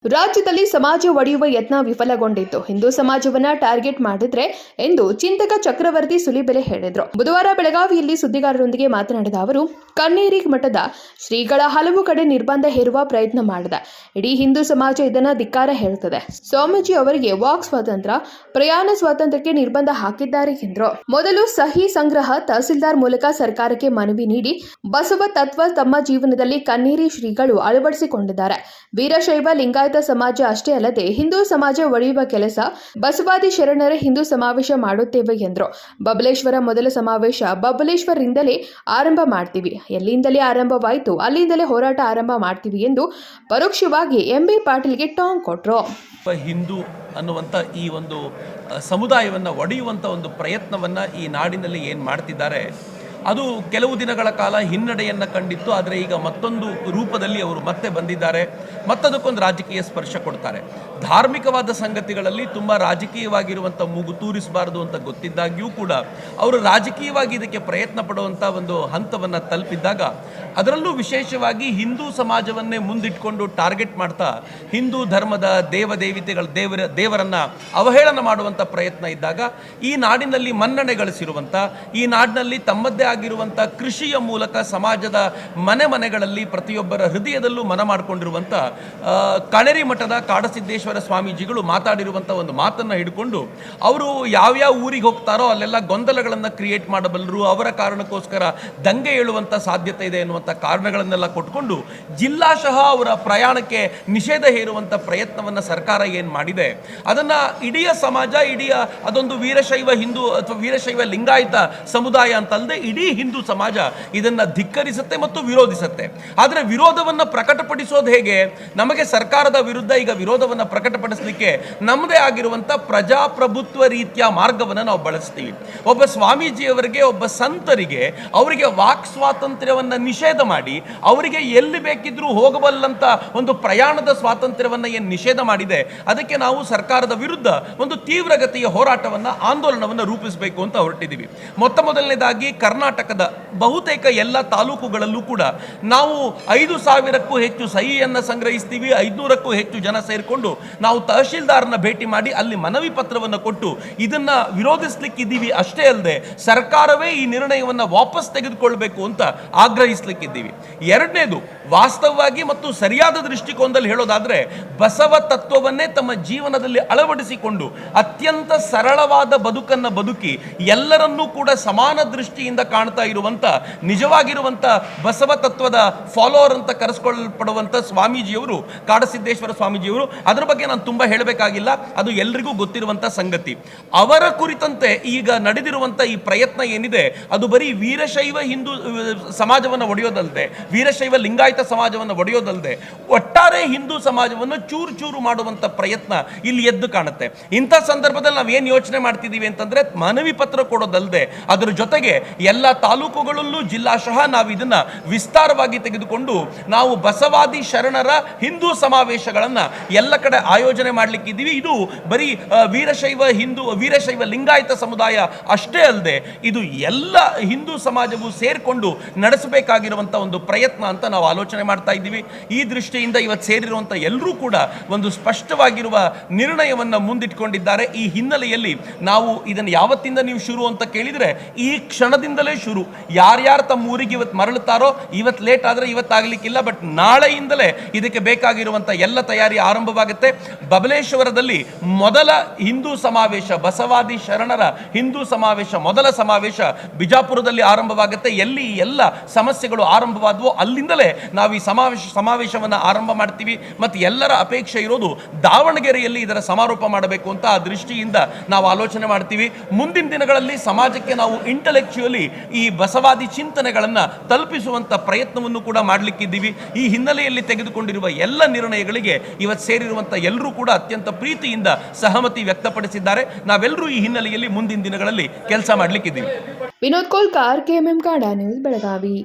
ರಾಜ್ಯದಲ್ಲಿ ಸಮಾಜ ಒಡೆಯುವ ಯತ್ನ ವಿಫಲಗೊಂಡಿತ್ತು. ಹಿಂದೂ ಸಮಾಜವನ್ನ ಟಾರ್ಗೆಟ್ ಮಾಡಿದ್ರೆ ಎಂದು ಚಿಂತಕ ಚಕ್ರವರ್ತಿ ಸುಲಿಬೆಲೆ ಹೇಳಿದ್ರು. ಬುಧವಾರ ಬೆಳಗಾವಿಯಲ್ಲಿ ಸುದ್ದಿಗಾರರೊಂದಿಗೆ ಮಾತನಾಡಿದ ಅವರು, ಕನ್ನೇರಿ ಮಠದ ಶ್ರೀಗಳ ಹಲವು ಕಡೆ ನಿರ್ಬಂಧ ಹೇರುವ ಪ್ರಯತ್ನ ಮಾಡಿದೆ. ಇಡೀ ಹಿಂದೂ ಸಮಾಜ ಇದನ್ನ ಧಿಕ್ಕಾರ ಹೇಳುತ್ತದೆ. ಸ್ವಾಮೀಜಿ ಅವರಿಗೆ ವಾಕ್ ಸ್ವಾತಂತ್ರ್ಯ, ಪ್ರಯಾಣ ಸ್ವಾತಂತ್ರ್ಯಕ್ಕೆ ನಿರ್ಬಂಧ ಹಾಕಿದ್ದಾರೆ ಎಂದರು. ಮೊದಲು ಸಹಿ ಸಂಗ್ರಹ ತಹಸೀಲ್ದಾರ್ ಮೂಲಕ ಸರ್ಕಾರಕ್ಕೆ ಮನವಿ ನೀಡಿ ಬಸವ ತತ್ವ ತಮ್ಮ ಜೀವನದಲ್ಲಿ ಕನ್ನೇರಿ ಶ್ರೀಗಳು ಅಳವಡಿಸಿಕೊಂಡಿದ್ದಾರೆ. ವೀರಶೈವ ಲಿಂಗಾಯತ ಸಮಾಜ ಅಷ್ಟೇ ಅಲ್ಲದೆ ಹಿಂದೂ ಸಮಾಜ ಒಡೆಯುವ ಕೆಲಸ ಬಸವಾದಿ ಶರಣರ ಹಿಂದೂ ಸಮಾವೇಶ ಮಾಡುತ್ತೇವೆ ಎಂದರು. ಬಬಲೇಶ್ವರ ಮೊದಲ ಸಮಾವೇಶ ಬಬಲೇಶ್ವರರಿಂದಲೇ ಆರಂಭ ಮಾಡ್ತೀವಿ, ಎಲ್ಲಿಂದಲೇ ಆರಂಭವಾಯಿತು ಅಲ್ಲಿಂದಲೇ ಹೋರಾಟ ಆರಂಭ ಮಾಡ್ತೀವಿ ಎಂದು ಪರೋಕ್ಷವಾಗಿ ಎಂಬಿ ಪಾಟೀಲ್ಗೆ ಟಾಂಗ್ ಕೊಟ್ಟರು. ಹಿಂದೂ ಅನ್ನುವಂಥ ಈ ಒಂದು ಸಮುದಾಯವನ್ನು ಒಡೆಯುವಂಥ ಒಂದು ಪ್ರಯತ್ನವನ್ನು ಈ ನಾಡಿನಲ್ಲಿ ಏನು ಮಾಡ್ತಿದ್ದಾರೆ ಅದು ಕೆಲವು ದಿನಗಳ ಕಾಲ ಹಿನ್ನಡೆಯನ್ನು ಕಂಡಿತ್ತು. ಆದರೆ ಈಗ ಮತ್ತೊಂದು ರೂಪದಲ್ಲಿ ಅವರು ಮತ್ತೆ ಬಂದಿದ್ದಾರೆ, ಮತ್ತದಕ್ಕೊಂದು ರಾಜಕೀಯ ಸ್ಪರ್ಶ ಕೊಡ್ತಾರೆ. ಧಾರ್ಮಿಕವಾದ ಸಂಗತಿಗಳಲ್ಲಿ ತುಂಬ ರಾಜಕೀಯವಾಗಿರುವಂಥ ಮೂಗು ತೂರಿಸಬಾರದು ಅಂತ ಗೊತ್ತಿದ್ದಾಗ್ಯೂ ಕೂಡ ಅವರು ರಾಜಕೀಯವಾಗಿ ಇದಕ್ಕೆ ಪ್ರಯತ್ನ ಪಡುವಂಥ ಒಂದು ಹಂತವನ್ನು ತಲುಪಿದ್ದಾಗ, ಅದರಲ್ಲೂ ವಿಶೇಷವಾಗಿ ಹಿಂದೂ ಸಮಾಜವನ್ನೇ ಮುಂದಿಟ್ಕೊಂಡು ಟಾರ್ಗೆಟ್ ಮಾಡ್ತಾ ಹಿಂದೂ ಧರ್ಮದ ದೇವರನ್ನು ಅವಹೇಳನ ಮಾಡುವಂಥ ಪ್ರಯತ್ನ ಇದ್ದಾಗ, ಈ ನಾಡಿನಲ್ಲಿ ಮನ್ನಣೆ ಗಳಿಸಿರುವಂಥ, ಈ ನಾಡಿನಲ್ಲಿ ತಮ್ಮದ್ದೇ ಆಗಿರುವಂಥ ಕೃಷಿಯ ಮೂಲಕ ಸಮಾಜದ ಮನೆಗಳಲ್ಲಿ ಪ್ರತಿಯೊಬ್ಬರ ಹೃದಯದಲ್ಲೂ ಮನ ಮಾಡಿಕೊಂಡಿರುವಂಥ ಕಣೇರಿ ಮಠದ ಕಾಡಸಿದ್ದೇಶ್ವರ ಸ್ವಾಮೀಜಿಗಳು ಮಾತಾಡಿರುವಂಥ ಒಂದು ಮಾತನ್ನು ಹಿಡ್ಕೊಂಡು ಅವರು ಯಾವ್ಯಾವ ಊರಿಗೆ ಹೋಗ್ತಾರೋ ಅಲ್ಲೆಲ್ಲ ಗೊಂದಲಗಳನ್ನು ಕ್ರಿಯೇಟ್ ಮಾಡಬಲ್ಲರು, ಅವರ ಕಾರಣಕ್ಕೋಸ್ಕರ ದಂಗೆ ಏಳುವಂಥ ಸಾಧ್ಯತೆ ಇದೆ ಎನ್ನುವಂಥ ಕಾರಣಗಳನ್ನೆಲ್ಲ ಕೊಟ್ಕೊಂಡು ಜಿಲ್ಲಾಶಃ ಅವರ ಪ್ರಯಾಣಕ್ಕೆ ನಿಷೇಧ ಹೇರುವಂಥ ಪ್ರಯತ್ನವನ್ನು ಸರ್ಕಾರ ಏನು ಮಾಡಿದೆ ಅದನ್ನು ಇಡೀ ಸಮಾಜ, ಅದೊಂದು ವೀರಶೈವ ಹಿಂದೂ ಅಥವಾ ವೀರಶೈವ ಲಿಂಗಾಯತ ಸಮುದಾಯ ಅಂತಲ್ಲದೆ ಇಡೀ ಹಿಂದೂ ಸಮಾಜ ಇದನ್ನು ಧಿಕ್ಕರಿಸುತ್ತೆ ಮತ್ತು ವಿರೋಧಿಸುತ್ತೆ. ಆದರೆ ವಿರೋಧವನ್ನು ಪ್ರಕಟಪಡಿಸೋದು ಹೇಗೆ? ನಮಗೆ ಸರ್ಕಾರದ ವಿರುದ್ಧ ಈಗ ವಿರೋಧವನ್ನು ಪ್ರಕಟಪಡಿಸಲಿಕ್ಕೆ ನಮ್ಮದೇ ಆಗಿರುವಂಥ ಪ್ರಜಾಪ್ರಭುತ್ವ ರೀತಿಯ ಮಾರ್ಗವನ್ನು ನಾವು ಬಳಸ್ತೀವಿ. ಒಬ್ಬ ಸ್ವಾಮೀಜಿಯವರಿಗೆ, ಒಬ್ಬ ಸಂತರಿಗೆ ಅವರಿಗೆ ವಾಕ್ ಸ್ವಾತಂತ್ರ್ಯವನ್ನು ನಿಷೇಧ ಮಾಡಿ ಅವರಿಗೆ ಎಲ್ಲಿ ಬೇಕಿದ್ರೂ ಹೋಗಬಲ್ಲಂಥ ಒಂದು ಪ್ರಯಾಣದ ಸ್ವಾತಂತ್ರ್ಯವನ್ನು ಏನು ನಿಷೇಧ ಮಾಡಿದೆ, ಅದಕ್ಕೆ ನಾವು ಸರ್ಕಾರದ ವಿರುದ್ಧ ಒಂದು ತೀವ್ರಗತಿಯ ಹೋರಾಟವನ್ನು, ಆಂದೋಲನವನ್ನು ರೂಪಿಸಬೇಕು ಅಂತ ಹೊರಟಿದ್ದೀವಿ. ಮೊದಲನೇದಾಗಿ ಕರ್ನಾಟಕದ ಬಹುತೇಕ ಎಲ್ಲ ತಾಲೂಕುಗಳಲ್ಲೂ ಕೂಡ ನಾವು 5,000ಕ್ಕೂ ಹೆಚ್ಚು ಸಹಿಯನ್ನು ಸಂಗ್ರಹಿಸ್ತೀವಿ. 500ಕ್ಕೂ ಹೆಚ್ಚು ಜನ ಸೇರಿಕೊಂಡು ನಾವು ತಹಶೀಲ್ದಾರ್ನ ಭೇಟಿ ಮಾಡಿ ಅಲ್ಲಿ ಮನವಿ ಪತ್ರವನ್ನು ಕೊಟ್ಟು ಇದನ್ನು ವಿರೋಧಿಸಲಿಕ್ಕಿದ್ದೀವಿ. ಅಷ್ಟೇ ಅಲ್ಲದೆ ಸರ್ಕಾರವೇ ಈ ನಿರ್ಣಯವನ್ನು ವಾಪಸ್ ತೆಗೆದುಕೊಳ್ಬೇಕು ಅಂತ ಆಗ್ರಹಿಸಲಿಕ್ಕಿದ್ದೀವಿ. ಎರಡನೇದು, ವಾಸ್ತವವಾಗಿ ಮತ್ತು ಸರಿಯಾದ ದೃಷ್ಟಿಕೋನದಲ್ಲಿ ಹೇಳೋದಾದರೆ ಬಸವ ತತ್ವವನ್ನೇ ತಮ್ಮ ಜೀವನದಲ್ಲಿ ಅಳವಡಿಸಿಕೊಂಡು ಅತ್ಯಂತ ಸರಳವಾದ ಬದುಕನ್ನು ಬದುಕಿ ಎಲ್ಲರನ್ನೂ ಕೂಡ ಸಮಾನ ದೃಷ್ಟಿಯಿಂದ ಕಾಣ್ತಾ ಇರುವಂಥ ನಿಜವಾಗಿರುವಂಥ ಬಸವ ತತ್ವದ ಫಾಲೋವರ್ ಅಂತ ಕರೆಸ್ಕೊಳ್ಳಲ್ಪಡುವಂಥ ಸ್ವಾಮೀಜಿಯವರು, ಕಾಡಸಿದ್ದೇಶ್ವರ ಸ್ವಾಮೀಜಿಯವರು, ಅದರ ಬಗ್ಗೆ ನಾನು ತುಂಬ ಹೇಳಬೇಕಾಗಿಲ್ಲ, ಅದು ಎಲ್ರಿಗೂ ಗೊತ್ತಿರುವಂಥ ಸಂಗತಿ. ಅವರ ಕುರಿತಂತೆ ಈಗ ನಡೆದಿರುವಂಥ ಈ ಪ್ರಯತ್ನ ಏನಿದೆ ಅದು ಬರೀ ವೀರಶೈವ ಹಿಂದೂ ಸಮಾಜವನ್ನು ಒಡೆಯೋದಲ್ಲದೆ, ವೀರಶೈವ ಲಿಂಗಾಯತ ಸಮಾಜವನ್ನು ಒಡೆಯೋದಲ್ಲದೆ ಒಟ್ಟಾರೆ ಹಿಂದೂ ಸಮಾಜವನ್ನು ಚೂರು ಚೂರು ಮಾಡುವಂಥ ಪ್ರಯತ್ನ ಇಲ್ಲಿ ಎದ್ದು ಕಾಣುತ್ತೆ. ಇಂಥ ಸಂದರ್ಭದಲ್ಲಿ ನಾವು ಏನು ಯೋಚನೆ ಮಾಡ್ತಿದ್ದೀವಿ ಅಂತಂದರೆ, ಮನವಿ ಪತ್ರ ಕೊಡೋದಲ್ಲದೆ ಅದರ ಜೊತೆಗೆ ಎಲ್ಲ ತಾಲೂಕುಗಳಲ್ಲೂ ಜಿಲ್ಲಾಶಃ ನಾವು ಇದನ್ನು ವಿಸ್ತಾರವಾಗಿ ತೆಗೆದುಕೊಂಡು ನಾವು ಬಸವಾದಿ ಶರಣರ ಹಿಂದೂ ಸಮಾವೇಶಗಳನ್ನು ಎಲ್ಲ ಕಡೆ ಆಯೋಜನೆ ಮಾಡಲಿಕ್ಕಿದ್ದೀವಿ. ಇದು ಬರೀ ವೀರಶೈವ ಲಿಂಗಾಯತ ಸಮುದಾಯ ಅಷ್ಟೇ ಅಲ್ಲದೆ ಇದು ಎಲ್ಲ ಹಿಂದೂ ಸಮಾಜವು ಸೇರಿಕೊಂಡು ನಡೆಸಬೇಕಾಗಿರುವಂಥ ಒಂದು ಪ್ರಯತ್ನ ಅಂತ ನಾವು ಆಲೋಚನೆ ಮಾಡ್ತಾ ಇದ್ದೀವಿ. ಈ ದೃಷ್ಟಿಯಿಂದ ಇವತ್ತು ಸೇರಿರುವಂಥ ಎಲ್ಲರೂ ಕೂಡ ಒಂದು ಸ್ಪಷ್ಟವಾಗಿರುವ ನಿರ್ಣಯವನ್ನು ಮುಂದಿಟ್ಕೊಂಡಿದ್ದಾರೆ. ಈ ಹಿನ್ನೆಲೆಯಲ್ಲಿ ನಾವು ಇದನ್ನು ಯಾವತ್ತಿಂದ ನೀವು ಶುರು ಅಂತ ಕೇಳಿದರೆ, ಈ ಕ್ಷಣದಿಂದಲೇ ಶುರು. ಯಾರ್ಯಾರು ತಮ್ಮ ಊರಿಗೆ ಇವತ್ತು ಮರಳುತ್ತಾರೋ, ಇವತ್ತು ಲೇಟ್ ಆದರೆ ಇವತ್ತಾಗಲಿಕ್ಕಿಲ್ಲ, ಬಟ್ ನಾಳೆಯಿಂದಲೇ ಇದಕ್ಕೆ ಬೇಕಾಗಿರುವಂಥ ಎಲ್ಲ ತಯಾರಿ ಆರಂಭವಾಗುತ್ತೆ. ಬಬಲೇಶ್ವರದಲ್ಲಿ ಮೊದಲ ಹಿಂದೂ ಸಮಾವೇಶ, ಬಸವಾದಿ ಶರಣರ ಹಿಂದೂ ಸಮಾವೇಶ, ಮೊದಲ ಸಮಾವೇಶ ಬಿಜಾಪುರದಲ್ಲಿ ಆರಂಭವಾಗುತ್ತೆ. ಎಲ್ಲಿ ಎಲ್ಲ ಸಮಸ್ಯೆಗಳು ಆರಂಭವಾದವೋ ಅಲ್ಲಿಂದಲೇ ನಾವು ಈ ಸಮಾವೇಶವನ್ನು ಆರಂಭ ಮಾಡ್ತೀವಿ. ಮತ್ತು ಎಲ್ಲರ ಅಪೇಕ್ಷೆ ಇರೋದು ದಾವಣಗೆರೆಯಲ್ಲಿ ಇದರ ಸಮಾರೋಪ ಮಾಡಬೇಕು ಅಂತ ಆ ದೃಷ್ಟಿಯಿಂದ ನಾವು ಆಲೋಚನೆ ಮಾಡ್ತೀವಿ. ಮುಂದಿನ ದಿನಗಳಲ್ಲಿ ಸಮಾಜಕ್ಕೆ ನಾವು ಇಂಟೆಲೆಕ್ಚುಯಲಿ ಈ ಬಸವಾದಿ ಚಿಂತನೆಗಳನ್ನು ತಲುಪಿಸುವಂಥ ಪ್ರಯತ್ನವನ್ನು ಕೂಡ ಮಾಡಲಿಕ್ಕಿದ್ದೀವಿ. ಈ ಹಿನ್ನೆಲೆಯಲ್ಲಿ ತೆಗೆದುಕೊಂಡಿರುವ ಎಲ್ಲ ನಿರ್ಣಯಗಳಿಗೆ ಇವತ್ತು ಸೇರಿರುವಂಥ ಎಲ್ಲರೂ ಕೂಡ ಅತ್ಯಂತ ಪ್ರೀತಿಯಿಂದ ಸಹಮತಿ ವ್ಯಕ್ತಪಡಿಸಿದ್ದಾರೆ. ನಾವೆಲ್ಲರೂ ಈ ಹಿನ್ನೆಲೆಯಲ್ಲಿ ಮುಂದಿನ ದಿನಗಳಲ್ಲಿ ಕೆಲಸ ಮಾಡಲಿಕ್ಕಿದ್ದೀವಿ. Vinod Kolkar, KMM Kannada news, Belagavi.